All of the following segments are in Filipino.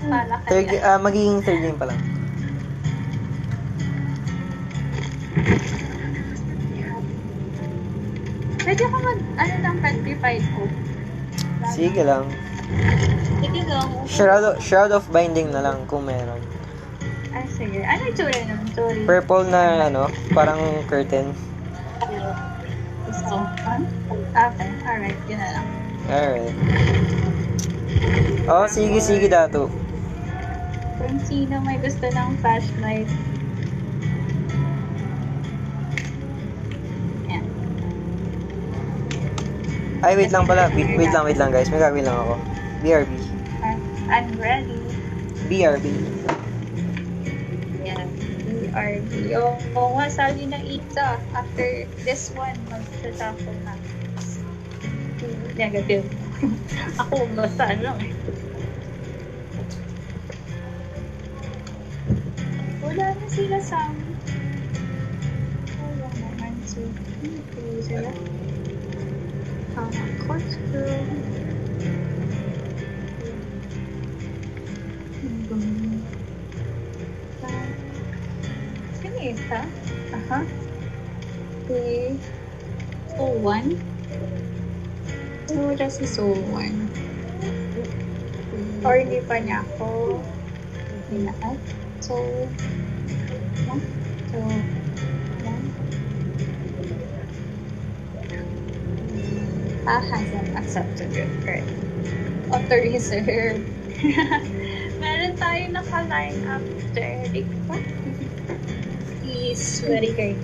Palakayan. Magiging third game pa lang. Pwede ako ng petrified hope. Sige lang. Sige lang. Shroud of Binding na lang kung meron. Ay, sige. Ano yung tsura nun? Sorry. Purple na parang curtain. Gusto. Okay, alright. Yun na lang. Alright. Oh, sige dato. Kung sino may gusto ng flashlight. Yan. Ay, wait lang pala. Wait lang guys. May gagawin lang ako. BRB. I'm ready. BRB. Yan. BRB. Yung wasali na isa. After this one, magsashuffle na. Negative. Ako, basta lang eh. Wala na sila sa wala naman sila. Corkscrew. Sino isa? Aha. Okay. Soul 1. Wala si Soul 1. Or hindi pa niya ako hinaat. So, hasn't accepted it. Right. Author-reserve. Meron tayo naka-line up there. He's very kind.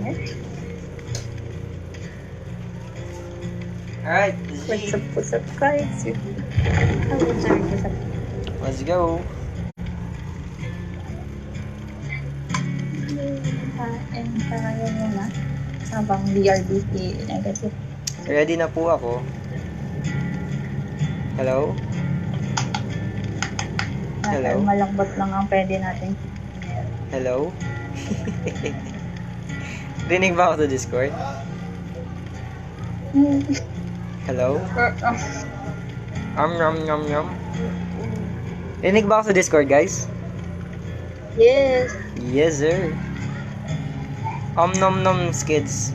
Alright. What's up, guys? Let's go. And tayo muna habang BRBT negative. Ready na po ako. Hello? Hello? Malambot lang ang pwede natin. Hello? Rinig ba ako sa Discord? Hello? Yum. Rinig ba ako sa Discord, guys? Yes. Yes, sir. Nom skids.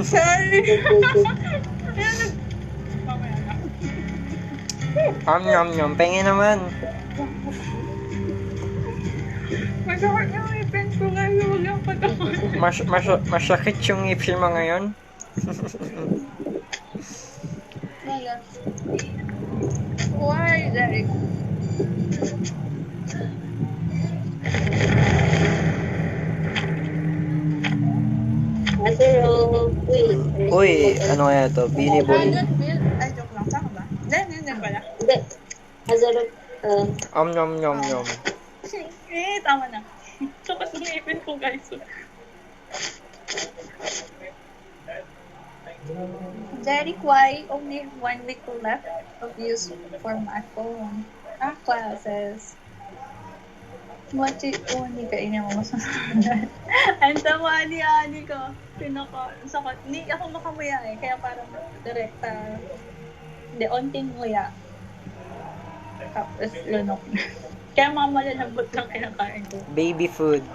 Sorry. Yum. Pengen naman. Masakit yung ipin ko ngayon. Huwag yung patakot. Masakit yung ipin mo ngayon? Why, Derek? Uy, ano kaya to? Beanie Boy. Ay, joke lang. Saan ba? Hindi pala. Hindi. Hazard, Yum. Tama na. Sakat ng ipin ko, guys. Derek, why only 1 week left of use for my phone? Classes. Hindi ka ina mo masasabi. Ang sama ni Ani ko. Sakot. Hindi ako makamaya eh. Kaya parang direkta. Hindi, onting nguya. Tapos lunok. Kaya malalambot lang kinakain ko. Baby food.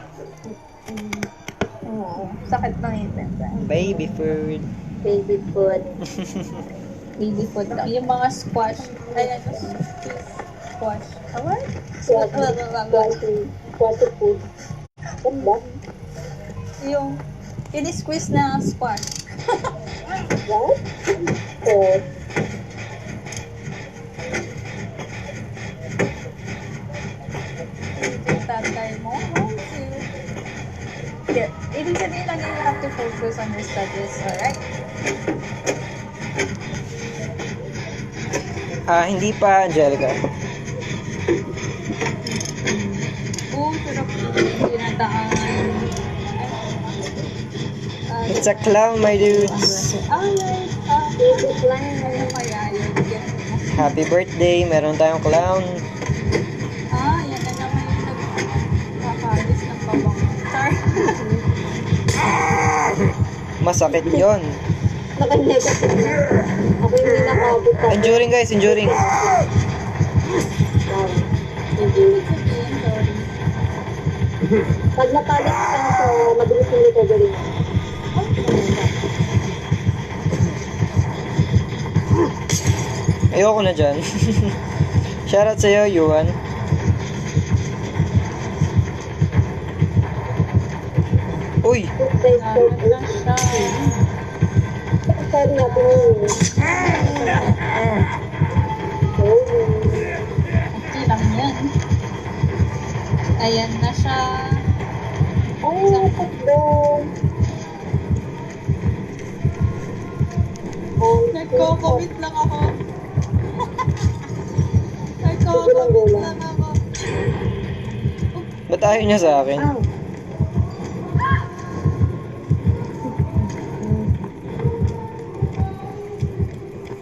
Oo. Sakit ng ipin. Baby food. baby food. Baby food lang. Yung mga squash. Ayan, squash. What? Squashy food. Ano ba? Yung ini-squeeze na squash. What? So, Tatay mo. Here. Ibig sabihin lang you have to focus on your studies, alright? Hindi pa, Angelica. Sarap tinataan. It's a clown, my dudes. Alright. Ano kaya yun? Happy birthday, meron tayong clown. Yan na naman yung nagkakalis ng babang. Sorry. Masakit yon. naka-negative na. Ako yung hindi nakabot. Enduring guys, enduring. Hindi. Pag napalit ka sa mabilis yung recovery. Ayoko na dyan. Shoutout sa'yo, Yuan. Uy! Naroon lang siya. Sorry natin yun. Okay lang yan. Ayan na siya. Ay, takbo. Nagko-commit lang ako. Nagko-commit lang ako. Ba't ayaw niya sa akin? Ah.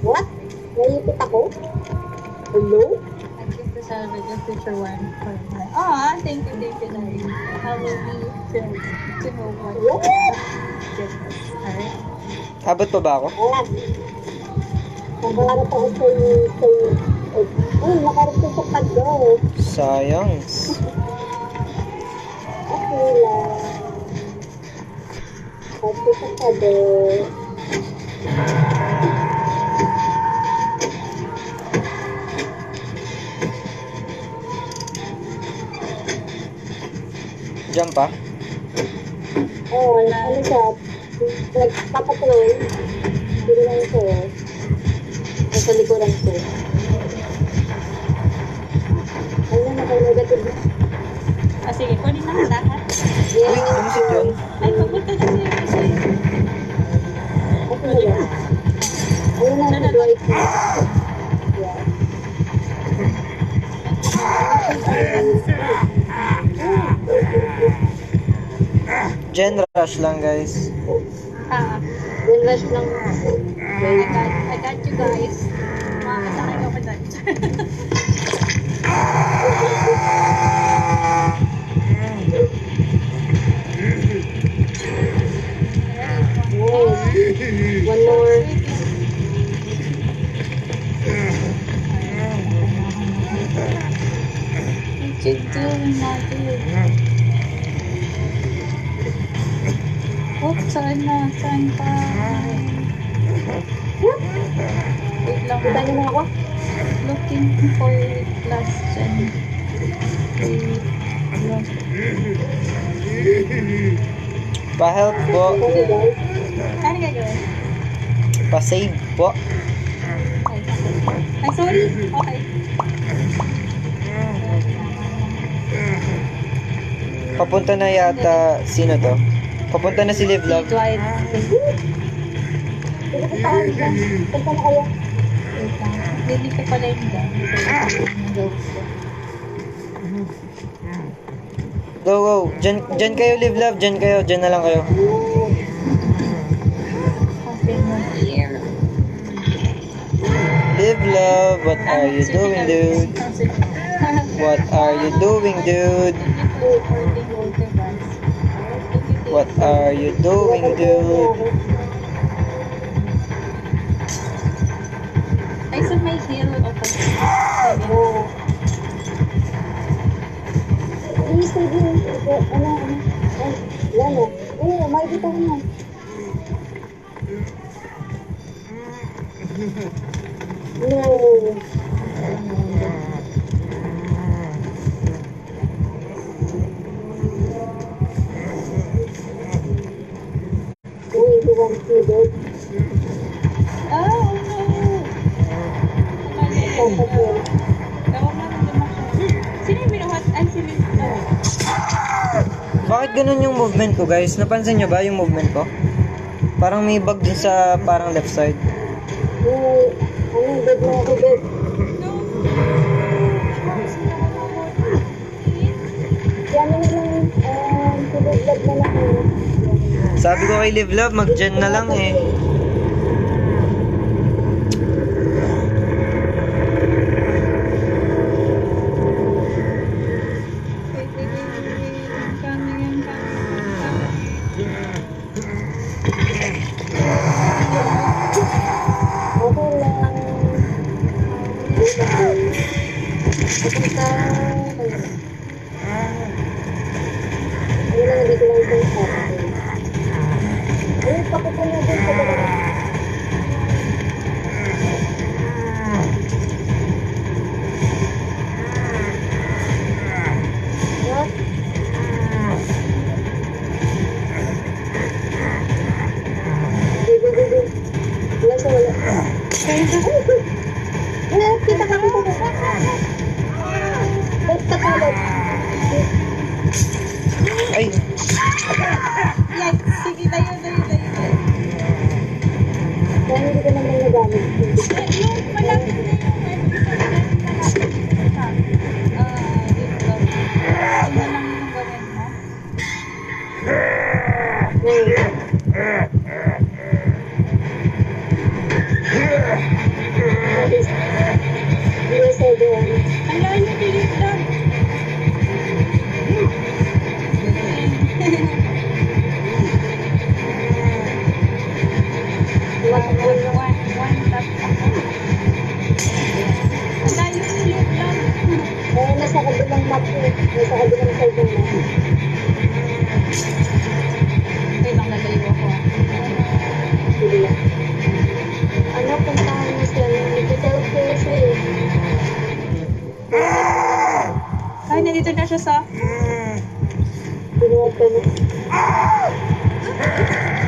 What? Naiipit ako? Hello? I think to celebrate the future one for my... Ah, thank you, Larry. How will we feel to know what What? Christmas? Alright? Abot pa ba ako? Ayan. Nakakarap ako sa'yo. Ay, nakarap ko sa pagdo. Sayang. Okay lang. Nakarap ko sa pagdo. Diyan pa? Oo, ano siya? Nagpapatrol. Hindi ko lang ito. Nasa likuran ko. Ayun, naka-negative na. Ah, sige, kunin na ang lahat. Uy, lumisit yun. Ay, papunta na siya kasi. Okay na yan. Ayun na, nag-right na. Yeah. Gen rush lang, guys. Ah, Then rush lang. I got you guys. Makakasakay ako dyan. Nice. One more. What you doing, Mother? Oh, saan na? Saan pa? Wait lang. Kita niyo na ako? Looking for last gen. Wait lang. Pa-help po. Okay, guys. Ano gagawin? Pa-save po. Ay, ay, sorry. Okay. Papunta na yata, sino to? Papunta na si Live Love. Dwight. Sige, punta ka dyan. Punta na kayo. Wait lang. Hindi ko pala yung gun. Go, go. Diyan kayo, Live Love. Diyan kayo. Diyan na lang kayo. Something more here. Live Love, what are you doing, dude? What are you doing, dude? What are you doing, dude? I saw my heel of Oo. Please, sige. Ano? Ay, wala na. Oo, makikita ko na. No. Uy, he wants to do it. Oh, no! So, kasi, Ewan nga nung lumakad. Sino yung binuhat? Ay, sino yung binuhat? Bakit ganun yung movement ko, guys? Napansin nyo ba yung movement ko? Parang may bug dun sa parang left side. uy, ano, dead na ako, dead. No! Yan na lang, tulog na lang. Sabi ko kay Live Love, mag-gen na lang eh. Wait, wait, wait, wait. I'm coming, I'm coming. Okay lang. Papunta. map eh. Nasa kabilang side ng map. Okay lang, nagaliw ako. Sige lang. Ano, puntahan mo sila. Nag-selfie sila eh. Ay, nandito na siya sa... Pinuhat ka na.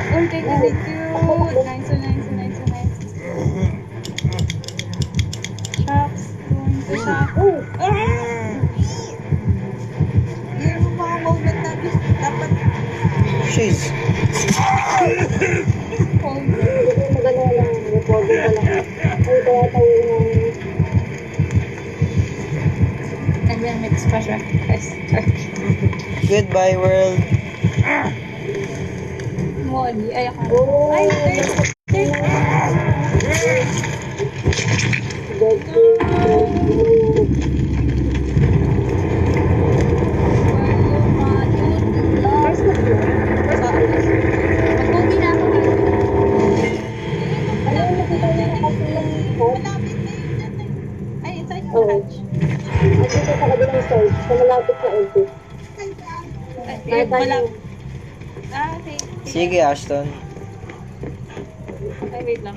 Oh, thank you, thank you. Nice, so nice, so nice, so nice. Shops, going to shop. Oh! Yung mga moment na dapat Jeez. hold. Magano lang. Reporting ka lang. Ay, kaya tayo yung... Nag-mix pa siya. Guys, Goodbye, world. Molly, ay ako. Oh! Ay, third. First na po. Mag-movie na ako. Ano yung nakita niya kasi yung code? Malapit na yun. Ay, it's like Oo. hatch. At dito sa kabilang side, sa malapit sa exit. Ay, malapit. Ah, okay. Sige, Ashton. Ay, wait lang.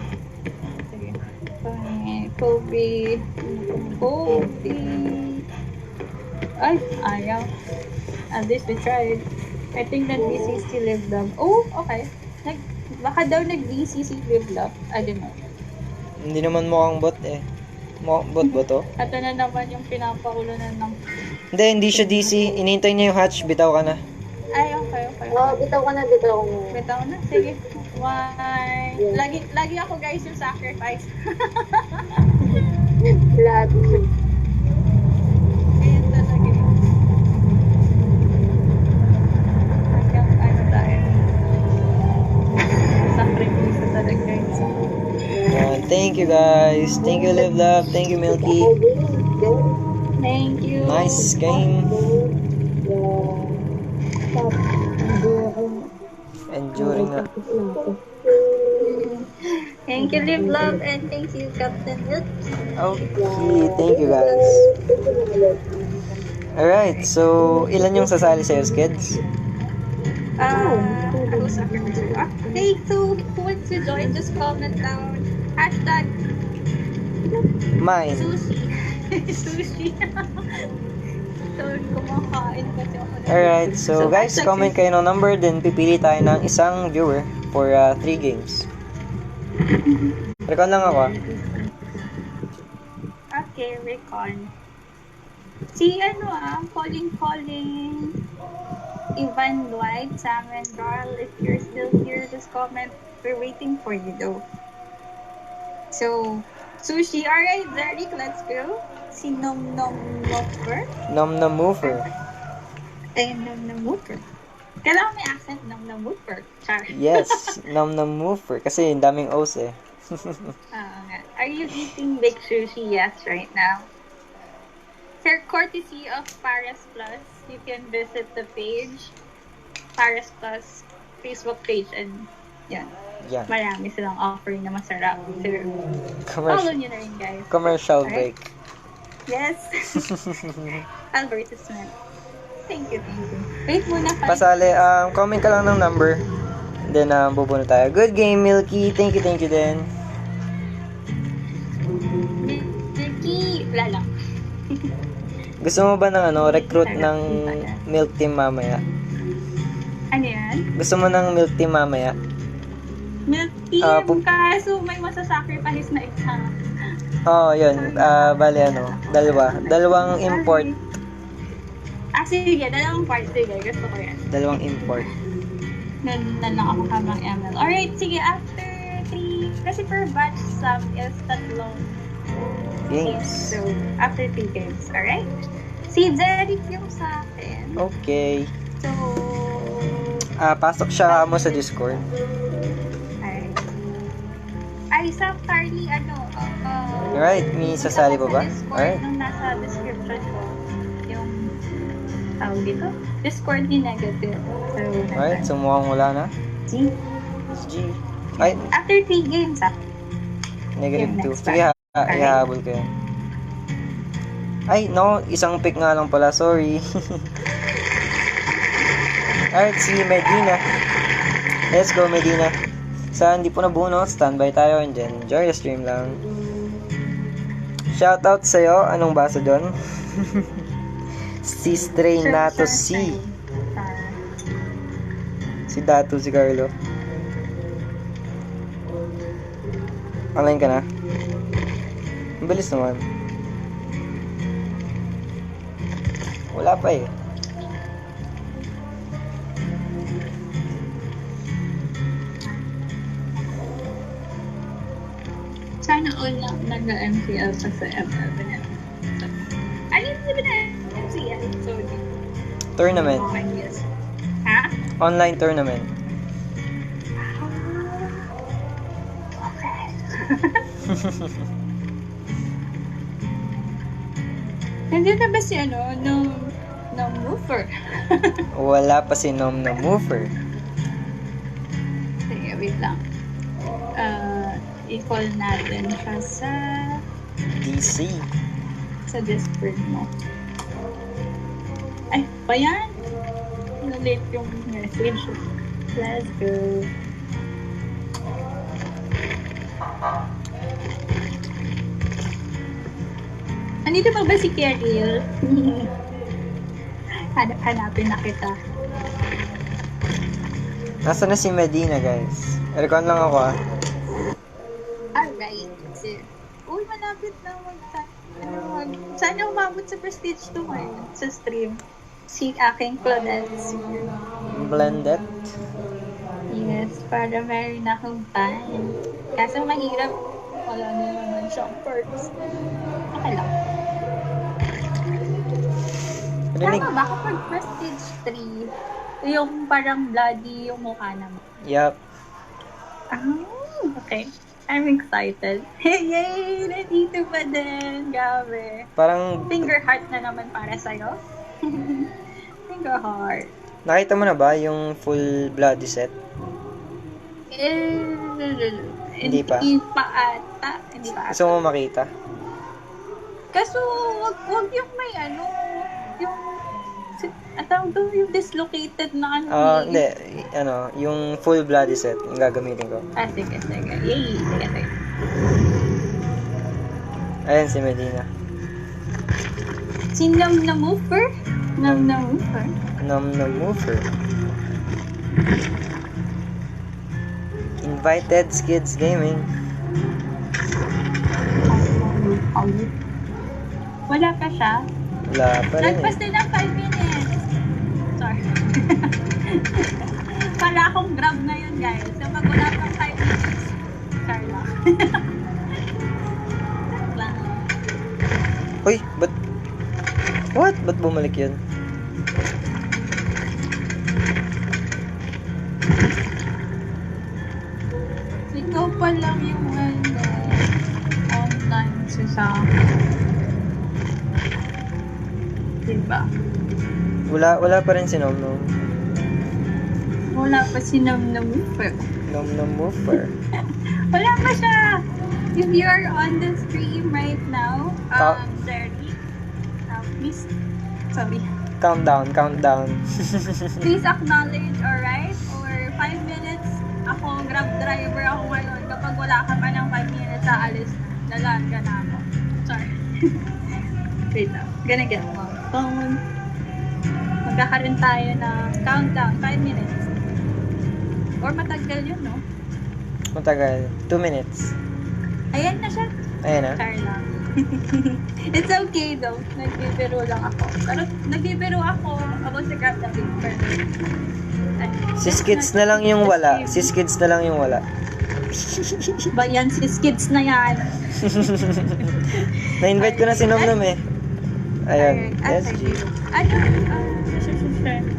Sige. Kobe. Kobe. Ay, ayaw. At least we tried. I think that BCC lived up. Oh, okay. Baka daw nag-BCC lived up. I don't know. Hindi naman mukhang bot eh. Bot ba to? Ito na naman yung pinapakulunan ng... Hindi siya DC. Inintay niya yung hatch. Bitaw ka na. Ay, okay, okay. Oo, bitaw ka na, bitaw ka na. Bitaw na. Sige. Why? Lagi ako guys yung sacrifice. Lahat. Ayan talaga yun. Hanggang ano tayo. Sacrifice na talaga guys. Thank you, guys. Thank you, Live Love. Thank you, Milky. Thank you. Nice game. Enduring na. Thank you, Live Love, and thank you, Captain Milk. Okay, thank you, guys. Alright, so ilan yung sasali sa'yo, kids? Ako sacrifice. Okay, so who wants to join? Just comment down. Hashtag Mine. sushi. Sushi. So, kumakain kasi ako. Alright, so guys, hashtag comment sushi. kayo ng number, then pipili tayo ng isang viewer for 3 games. Recon lang ako. Okay, recon. Si calling. Ivan Dwight, Sam and Carl, if you're still here, just comment. We're waiting for you though. So, sushi. Alright, Derek, let's go. Si Nom Nom Mover. Nom Nom Mover. Ay, Nom Nom Mover. Kailangan may accent, Nom Nom Mover. Char. Yes, Nom Nom Mover. Kasi yung daming O's eh. Nga. Are you eating big sushi? Yes, right now. For courtesy of Paris Plus, you can visit the page, Paris Plus Facebook page, and yan. Yan. Marami silang offering na masarap. So, follow Commercial, nyo na rin, guys. commercial Alright. break. Yes. Advertisement. Thank you. Wait muna. Pasali, comment ka lang ng number. Then, bubuno tayo. Good game, Milky. Thank you din. Vicky. Wala lang. Gusto mo ba ng recruit ng milk team mamaya? Ano yan? Gusto mo ng milk team mamaya? Milk team. Kaso may masasacrifice na isa. Oo, yun. Bali dalawang import. Sige, dalawang part. Sige, gusto ko yan. Dalawang import. Na ako habang ML. Alright, sige, after 3, kasi per batch sub is 3 Games. So, after 3 games, alright? Si Derek yung sa akin. Okay. So, Pasok siya mo sa Discord. alright. Ay, sa Carly, Alright, may sasali pa ba? Discord, Alright. nung nasa description ko, yung tawag dito, Discord ni Negative. So, Alright, so mukhang wala na. G. G. Ay, After 3 games, negative Yung 2. next Sige, Alright. ihahabol ko yun. Ay, no, isang pick nga lang pala, sorry. Alright, si Medina. Let's go, Medina. Sa hindi po nabuo, no? Standby tayo and then enjoy the stream lang. Shoutout sa'yo. Anong basa doon? Si Stray Nato C. Si Datu, si Carlo. Online ka na? Ang bilis naman. Wala pa eh. Sana all na nag-MCL pa sa ML. Ano yung sabi na MCL? Sorry. Tournament. Okay, yes. Ha? Online tournament. Okay. Nandiyan na ba si no mover? Wala pa si Nom na mover. Sige, wait lang. I-call natin siya DC. sa Discord mo. Ay, pa yan? Na-late yung message. Let's go. Andito pa ba si Keril? Hanapin na kita. Nasa na si Medina, guys? Recon lang ako ah. Alright. Uy, malapit na sana umabot sa Prestige 2 ngayon sa stream. Si aking Claudette. Blended. Yes, para meron na akong time. Kaso mahirap. Wala na naman siyang perks. Okay lang. Rinig. Tama ba kapag Prestige 3, yung parang bloody yung mukha naman? Yup. Okay. I'm excited. Yay! Nandito pa din. Grabe. Parang, Finger heart na naman para sa'yo. Finger heart. nakita mo na ba yung full bloody set? Hindi pa. Hindi pa ata. Hindi pa ata. Gusto mo makita? Kaso, wag yung may yung, ang tawag doon, yung dislocated na Hindi. Yung full bloody set, yung gagamitin ko. Sige. Yay! Sige. Ayan si Medina. Si Nam na Mover? Nam na Mover? Nom na mover. Invited Skids Gaming. Wala pa siya. Wala pa rin Nagpas eh. din ng 5 minutes. Sorry. Para akong grab na yun, guys. So, pag wala pang 5 minutes, sorry lang. Lang. Uy, ba't? What? Ba't bumalik yun? Ikaw pa lang yung online sa diba? Wala pa rin si Nom Nom. Wala pa si Nam na Mover. Nom na mover. Wala pa siya. If you're on the stream right now, Jerry, please, sorry, Countdown. please acknowledge, alright? Or 5 minutes, ako, grab driver ako ngayon. Kapag wala ka pa ng 5 minutes, aalis na. Dalaan ka na ako. Sorry. Wait lang. Gonna get my phone. Magkakaroon tayo ng countdown, 5 minutes. Or matagal yun, no? Matagal. 2 minutes. Ayan na siya. Ayan na. Char lang. It's okay though. Nagbibiro lang ako. Pero nagbibiro ako about sa grab na paper. Si Skids na lang yung wala. Si Skids na lang yung wala. Ba yan, si Skids na yan. Na-invite ko na si Nom Nom eh. Ayan. SG.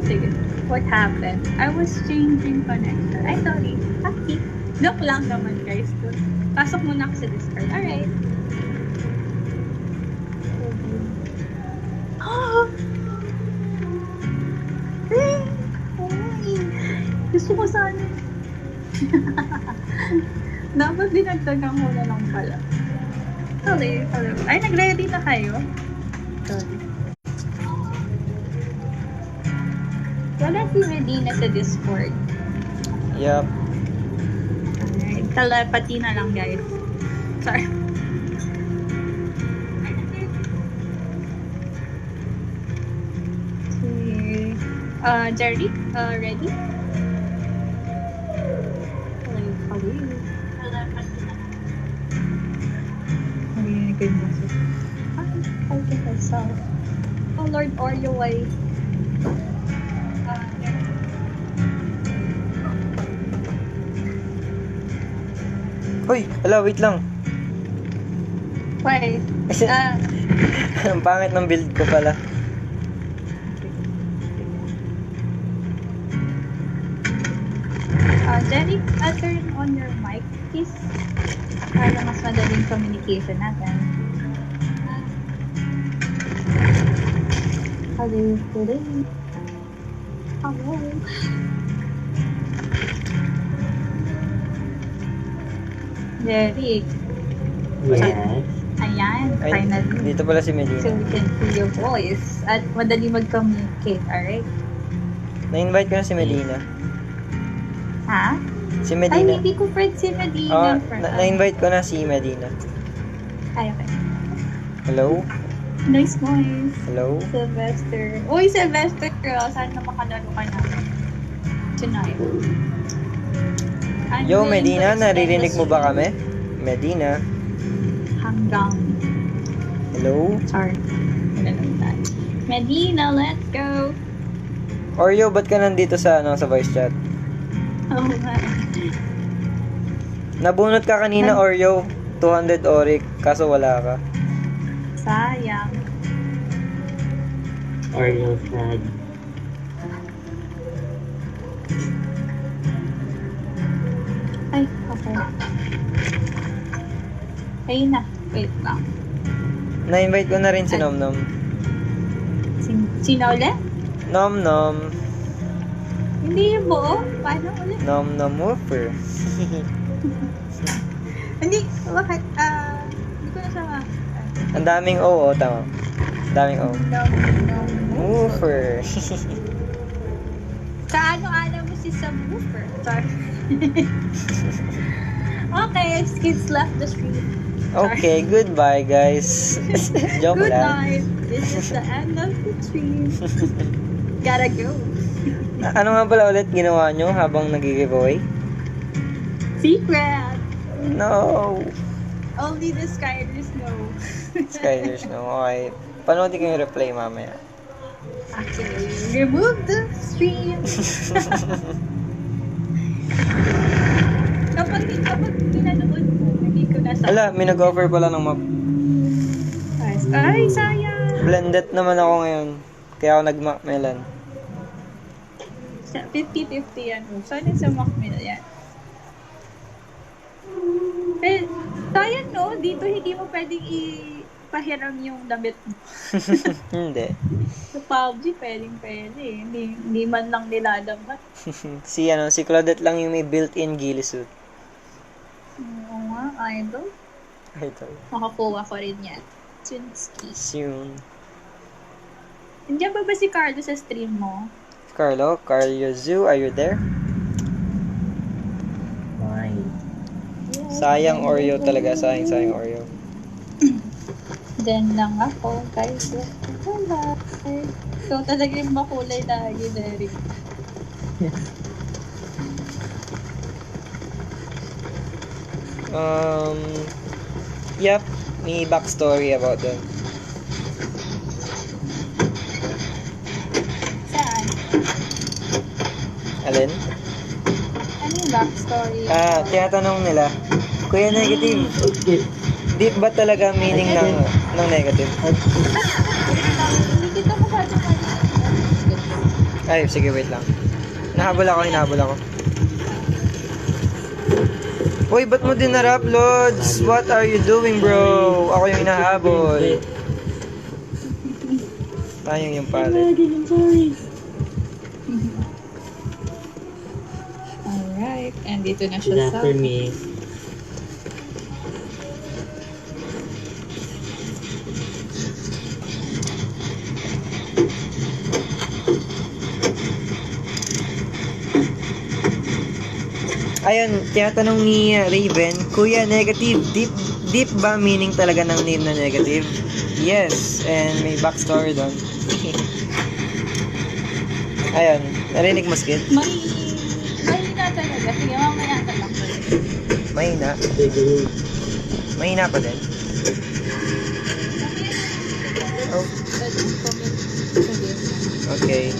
Sige. What happened? I was changing connection. Ay, sorry. Happy. Look lang naman, guys. Pasok muna ako sa Discord. Alright. Gusto ko sana. Dapat dinagdagan ko na lang pala. Hello. Ay, nag-ready na kayo? Sorry. Wala si Medina sa Discord. Yup. Alright, telepathy na lang, guys. Sorry. Okay. Jerry, ready? Oh my goodness. I think I saw. Oh Lord, Oreo, why? Uy, hala, wait lang. Why? Ang pangit ng build ko pala. Jenny, turn on your mic, please. Para mas madaling communication natin. Hello, hello. Derek. Yes. Ayan, Ay, finally. dito pala si So Medina. we can hear your voice at madali mag-communicate, alright? Na-invite ko na si Medina. Ha? Si Ay, Medina. hindi ko friend si Oh, Medina. na-invite ko na si Medina. Ay, okay. Hello? Nice voice. Hello? Sylvester. Uy, Sylvester, sana makalaro ka na. Tonight. I'm Yo, willing Medina, to extend naririnig the mo ba stream kami? Medina? Hanggang. Hello? Sorry. Wala lang tayo. Medina, let's go. Oreo, ba't ka nandito sa, sa voice chat? Oh my. Nabunot ka kanina, Oreo. 200 Oric, kaso wala ka. Sayang. Oreo sad. Ay, okay. Ayun na. Wait lang. Na-invite ko na rin si Nom Nom. Sino ulit? Nom Nom. Hindi yung buo. Paano ulit? Nom Nom Woofer. Hindi. Bakit? Hindi ko na siya ma... Ang daming O, tama. Ang daming O. No. Woofer. Kaano-ano mo si Subwoofer? Sorry. Okay, kids left the stream. Okay, goodbye guys. Joke Good lang. night. This is the end of the stream. Gotta go. Ano nga pala ulit ginawa nyo habang nag-giveaway? Secret. No. Only the Skyders know. Skyders, no. Okay. Panoodin ko yung replay mamaya. Actually, remove the stream. kapag pinanood mo, hindi ko nasa... Ala, may nag-offer pala ng map. Ay, sayang. Blended naman ako ngayon. Kaya ako nag-Macmillan. 50-50 yan. Sana sa Macmillan yan. Pero, sayang no, dito hindi mo pwedeng ipahiram yung damit mo. Hindi. Sa PUBG, pwede. Hindi man lang niladamot. Si Claudette lang yung may built-in ghillie suit. Oo nga, idol. Ito. Makakuha ko rin yan. Tunski. Soon. Nandiyan ba si Carlo sa stream mo? Carlo Zoo, are you there? Why? Sayang Oreo talaga. Sayang Oreo. Then lang ako, guys. Bye. So, talaga yung makulay lagi, Derek. Yep. May backstory about them. Saan? Alin? Ano yung backstory? Tinatanong nila, Kuya Negative, deep ba talaga meaning ng negative? Hindi kita masyado Ay, sige, wait lang. Hinahabol ako. Uy, ba't mo din narap, Lods? What are you doing, bro? Ako yung hinahabol. Tayong yung palette. I'm sorry. Alright, and dito na Is siya that sa... for me? Ayun, tinatanong ni Raven, Kuya, negative, deep ba meaning talaga ng name na negative? Yes, and may backstory doon. Ayun, narinig mo, Skid? Mahina talaga. Sige, mamaya ka lang. Mahina. Mahina pa din. Oh, okay.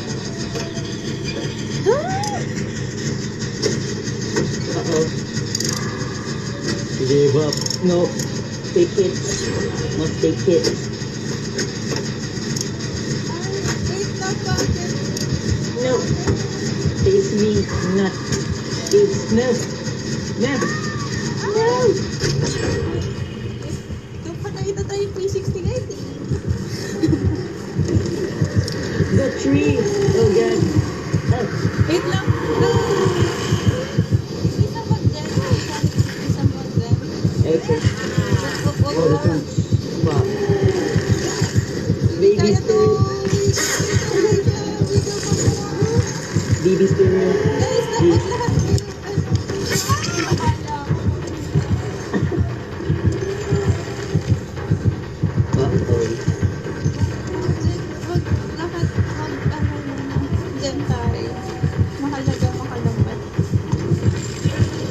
Uh-oh. Give up. No. Take it. Must take it. No. Taste me. Not. It's no. No. No. Doon pa nakita tayo 360 guys. The tree. Oh God. Oh. Wait lang. Isa mag-dyan. Isa mag-dyan. Okay. Wag Oh, the lang. fruits. Wow. Baby Kaya to. spirit. Baby spirit. Guys, dapat lahat. Uh-oh. Wag lahat. Dyan tayo. Mahalaga, makalamat.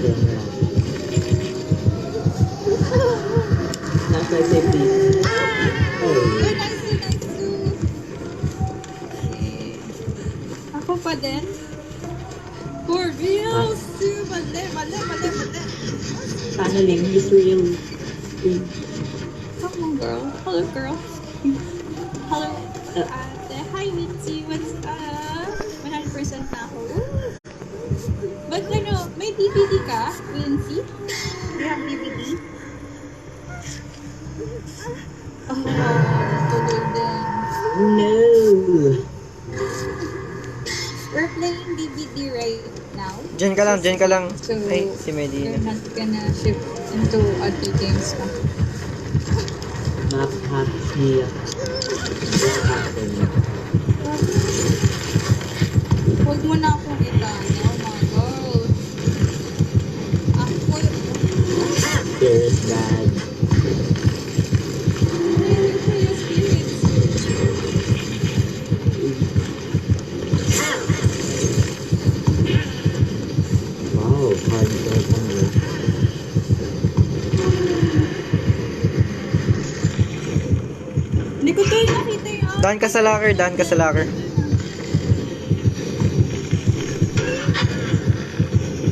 Yan na. Last I say please. Oh. Uy, nice to. Ako pa din. For real. Mali. Channeling is real. Come on, girl. Hello, girl. Hello, ate. Hi, Mitzi. What's up? 100% na ako. But ano, may DVD ka, Lindsay? You have DVD? Oh, tuloy din. No. We're playing DVD right now. Diyan ka lang. So, Ay, si Medina. you're not gonna shift into other games pa. Map happy niya. What happened? Huwag mo na akong itano. Oh my God. Ako There is bad. Wow, hardcore hunger. Hindi ko to nakita yung Daan ka sa locker.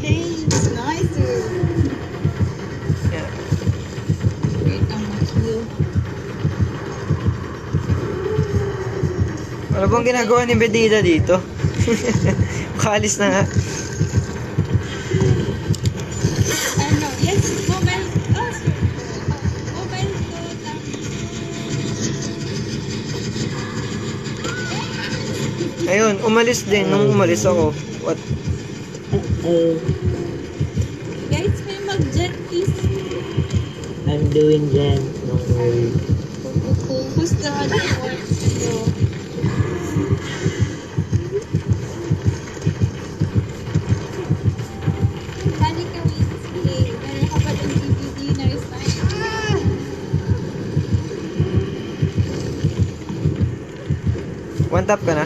Thanks. Nice to. Yeah. Wait, I'm heal. Ano bang ginagawa ni Medina dito? Kalis na nga. Ano? Yes, mobile. Oh, sorry. Mobile ko. Ayun, umalis din. Nung umalis ako. What? Guys, may mag-jet please. I'm doing that. Don't worry. Who's the other one? Hani ka, Wednesday. Meron ka pa ng DVD na resign. One tap ka na?